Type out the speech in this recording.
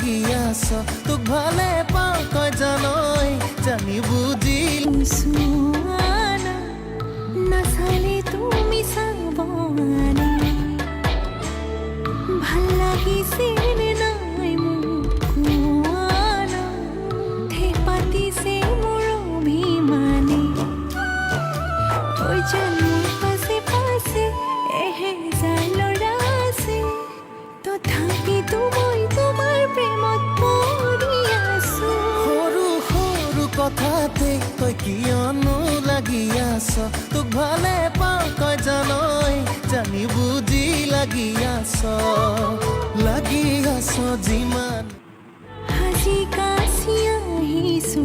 লাগি আছ তোক ভালে পাওঁ তই জানই জানি বুজি নাচালে তুমি চাবানে ভাল লাগিছে নে নাই মোক কোৱানা ঢেৰ পাতিছে মোৰ অভিমানে তই যেন মোৰ পাছে পাছে এহেজাৰ ল'ৰা আছে তথাপিতো মই তোমাৰ প্ৰেমত পৰি আছো সৰু সৰু কথাতে তই কিয়নো লাগি আছ তোক ভালে পাওঁ তই জানই জানি বুজি লাগি আছ যিমান সাজি কাচি আহিছো